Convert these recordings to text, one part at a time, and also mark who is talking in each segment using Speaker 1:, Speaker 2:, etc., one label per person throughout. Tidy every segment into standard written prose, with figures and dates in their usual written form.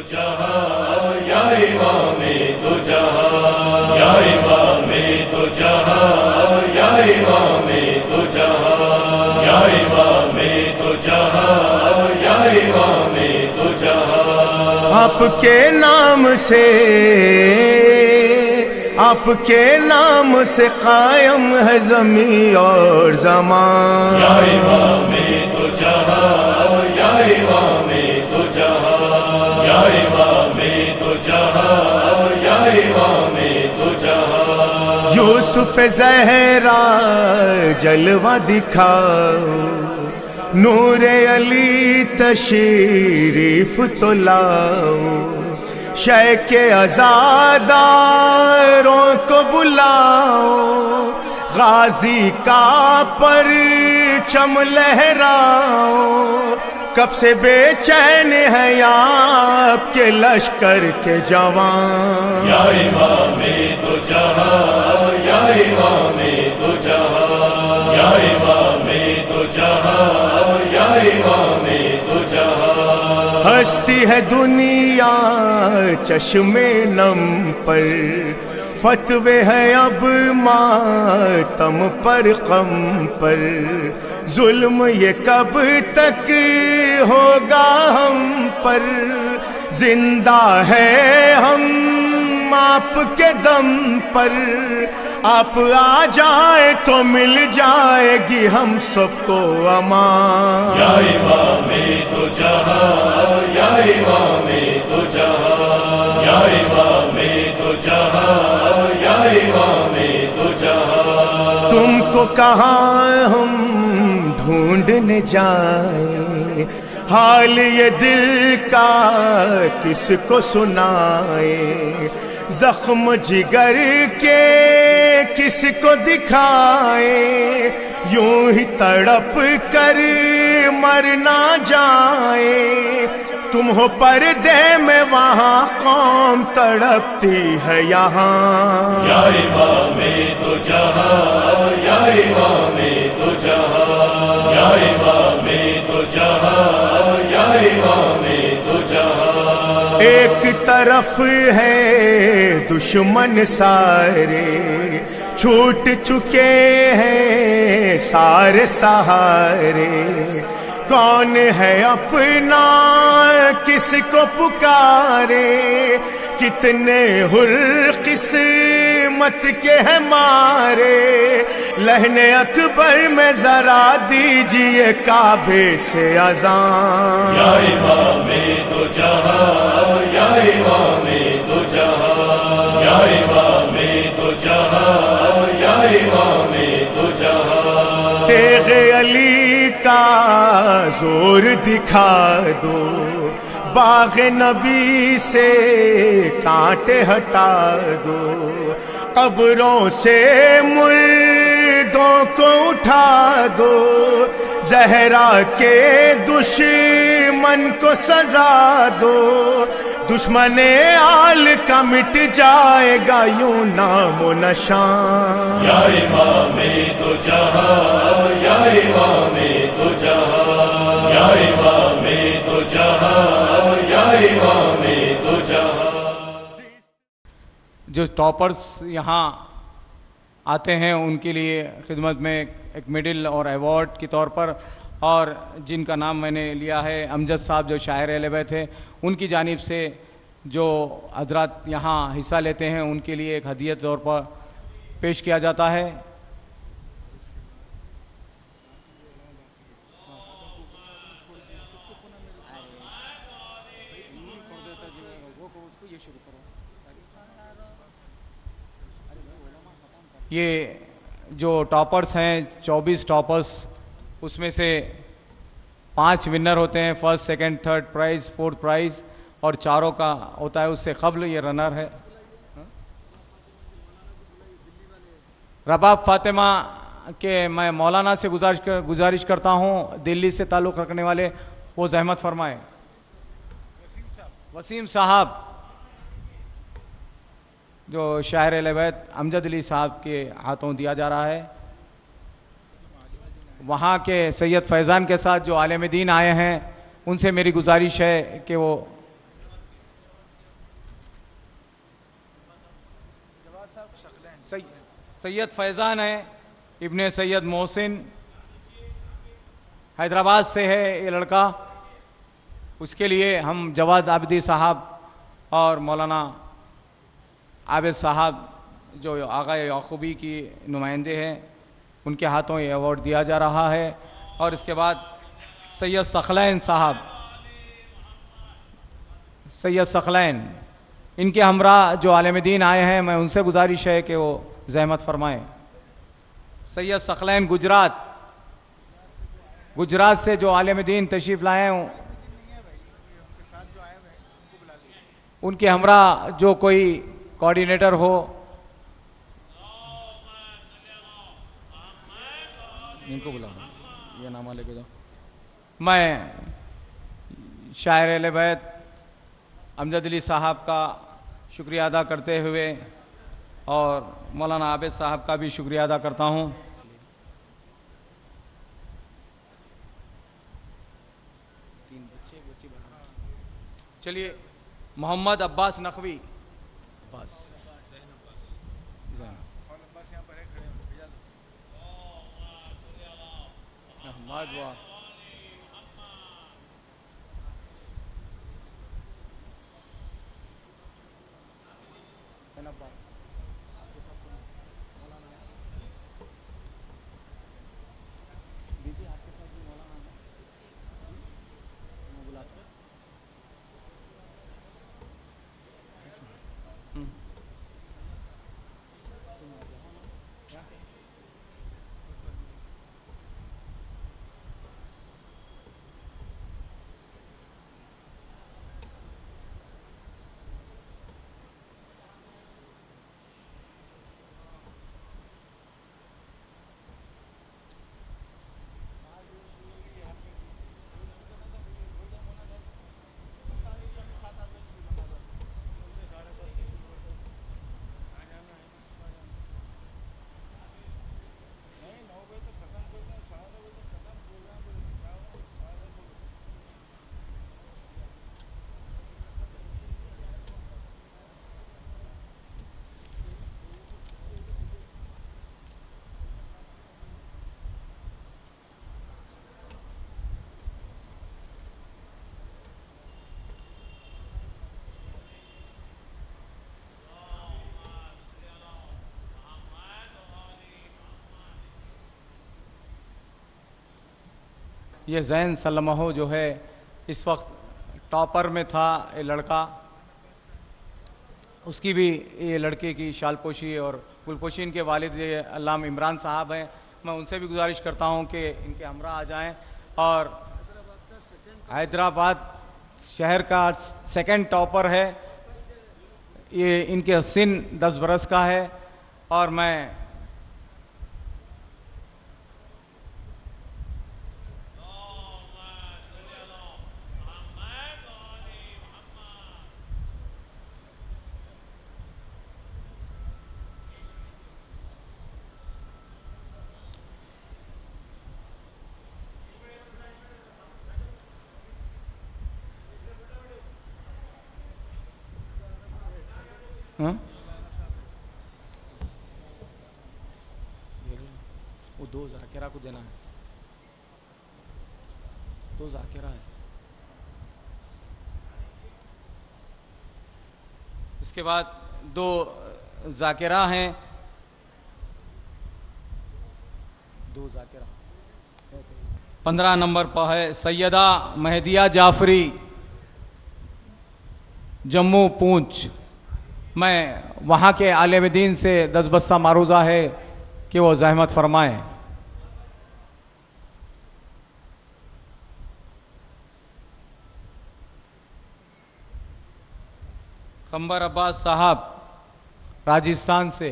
Speaker 1: जहां या इमामे दो जहां या इमामे दो जहां या इमामे दो जहां या इमामे दो जहां या इमामे दो जहां।
Speaker 2: आपके नाम से, आपके नाम से कायम है ज़मीं और ज़मान।
Speaker 1: या इमामे दो जहां या इमामे दो जहां या इमामे दो जहां या इमामे दो जहां।
Speaker 2: यूसुफ ज़हरा जलवा दिखाओ, नूरे अली तशरीफ तो लाओ, शय के आज़ादारों को बुलाओ, गाजी का परचम लहराओ। कब से बेचैन है आपके लश्कर के जवान।
Speaker 1: या इमामे दो जहां या इमामे दो जहां या इमामे दो जहां या इमामे दो जहां।
Speaker 2: हंसती है दुनिया चश्मे नम पर, फतवे है अब मातम पर कम पर। जुल्म ये कब तक होगा हम पर, जिंदा है हम आपके दम पर। आप आ जाए तो मिल जाएगी हम सबको अमान।
Speaker 1: या इमामे दो जहां या इमामे दो जहां या इमामे दो जहां या इमामे दो जहां।
Speaker 2: तुमको कहाँ हम ढूंढने जाए, हाल ये दिल का किसको सुनाए। जख्म जिगर के किसको दिखाए, यूं ही तड़प कर मर ना जाए। तुम हो पर्दे में वहाँ कौम तड़पती है यहाँ।
Speaker 1: या इमामे दो जहां या इमामे दो जहां या इमामे दो जहां या इमामे दो जहां।
Speaker 2: एक तरफ है दुश्मन सारे, छूट चुके हैं सारे सहारे। कौन है अपना किसको पुकारे, कितने हुर किस्मत के हैं मारे। लहने अकबर में जरा दीजिए काबे से अज़ान।
Speaker 1: या इमामे दो जहां या इमामे दो जहां या इमामे दो जहां या इमामे दो जहां।
Speaker 2: तेग़े अली का जोर दिखा दो, बाग़ नबी से कांटे हटा दो। कब्रों से मुर्दों को उठा दो, ज़हरा के दुश्मन को सजा दो। दुश्मने आल का मिट जाएगा यूं नामो नशान।
Speaker 1: या इमामे दो जहां या इमामे दो जहां या इमामे दो जहां या इमामे दो जहां।
Speaker 3: जो टॉपर्स यहाँ आते हैं उनके लिए खिदमत में एक मेडल और अवार्ड के तौर पर, और जिनका नाम मैंने लिया है अमजद साहब जो शायर अहले बैत थे, उनकी जानिब से जो हजरात यहाँ हिस्सा लेते हैं उनके लिए एक हदिया तौर पर पेश किया जाता है। ये जो टॉपर्स हैं 24 टॉपर्स, उसमें से 5 विनर होते हैं, first second third prize fourth prize, और चारों का होता है उससे कबल ये रनर है। रबाब फातिमा के मैं मौलाना से गुजारिश करता हूँ, दिल्ली से ताल्लुक़ रखने वाले, वो ज़हमत फरमाए। वसीम साहब जो शायर अहले बैत अमजद अली साहब के हाथों दिया जा रहा है। वहाँ के सैयद फैज़ान के साथ जो आलिम दीन आए हैं, उनसे मेरी गुजारिश है कि वो सैयद फैज़ान है, इब्ने सैयद मोहसिन, हैदराबाद से है ये लड़का। उसके लिए हम जवाद आबिदी साहब और मौलाना आबिद साहब जो आगा याकूबी की नुमाइंदे हैं, उनके हाथों ये अवार्ड दिया जा रहा है। और इसके बाद सैयद सखलैन साहब, सैयद सखलैन, इनके हमरा जो आलिम दीन आए हैं, मैं उनसे गुजारिश है कि वो ज़हमत फरमाएं। सैयद सखलैन गुजरात से जो आलिम दीन तशरीफ़ लाए हैं, उनके हमरा जो कोई कोऑर्डिनेटर हो, इनको बुला, ये नामा लेके जाओ। मैं शायर अहले बैत अमजद अली साहब का शुक्रिया अदा करते हुए और मौलाना आबिद साहब का भी शुक्रिया अदा करता हूँ। चलिए, मोहम्मद अब्बास नकवी, बस ये जैन सल्लमहो जो है इस वक्त टॉपर में था, ये लड़का, उसकी भी ये लड़के की शालपोशी और गुलपोशी इनके वालिद अल्लाम इमरान साहब हैं। मैं उनसे भी गुजारिश करता हूँ कि इनके हमरा आ जाएं। और हैदराबाद शहर का सेकंड टॉपर है ये, इनके सिन 10 बरस का है। और मैं वो 2 जाकिरा को देना है, 2 जाकिरा है। इसके बाद 2 जाकिरा हैं, 2 जाकिरा। 15 नंबर पर है सैयदा मेहदिया जाफरी, जम्मू पूंछ। मैं वहाँ के आलिम दीन से 10 बस्ता मारूज़ा है कि वो ज़हमत फरमाएं। खंबर अब्बास साहब राजस्थान से,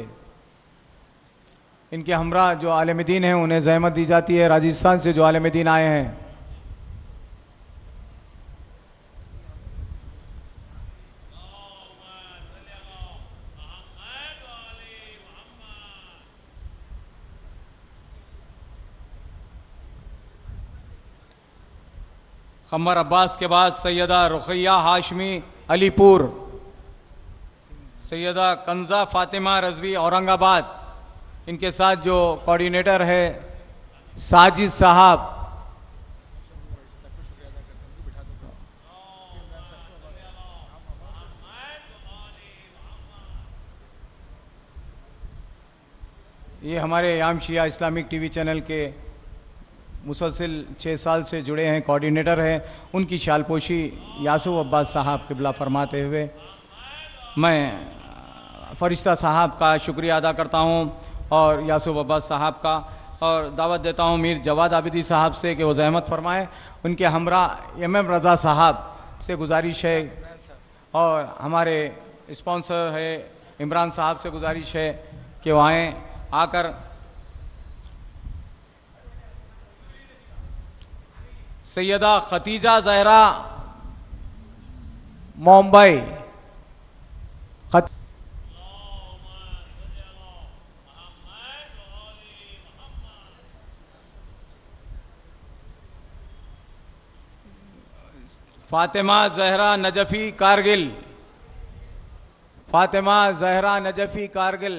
Speaker 3: इनके हमरा जो आलिम दीन हैं उन्हें ज़हमत दी जाती है। राजस्थान से जो आलिम दीन आए हैं, खंबर अब्बास के बाद सैयदा रुखैया हाशमी अलीपुर, सैयदा कंजा फातिमा रजवी औरंगाबाद, इनके साथ जो कोऑर्डिनेटर है साजिद साहब, ये हमारे याम शिया इस्लामिक टीवी चैनल के मुसलसिल 6 साल से जुड़े हैं, कोऑर्डिनेटर हैं। उनकी शालपोशी यासूब अब्बास साहब क़िबला फरमाते हुए मैं फ़रिश्ता साहब का शुक्रिया अदा करता हूं और यासूब अब्बास साहब का, और दावत देता हूं मीर जवाद आबिदी साहब से कि वो ज़हमत फरमाएँ। उनके हमरा MM रज़ा साहब से गुजारिश है और हमारे स्पॉन्सर है इमरान साहब से गुजारिश है कि वो आएँ, आकर सैयदा खतीजा ज़हरा मुंबई फातिमा ज़हरा नजफ़ी कारगिल, फातिमा ज़हरा नजफ़ी कारगिल।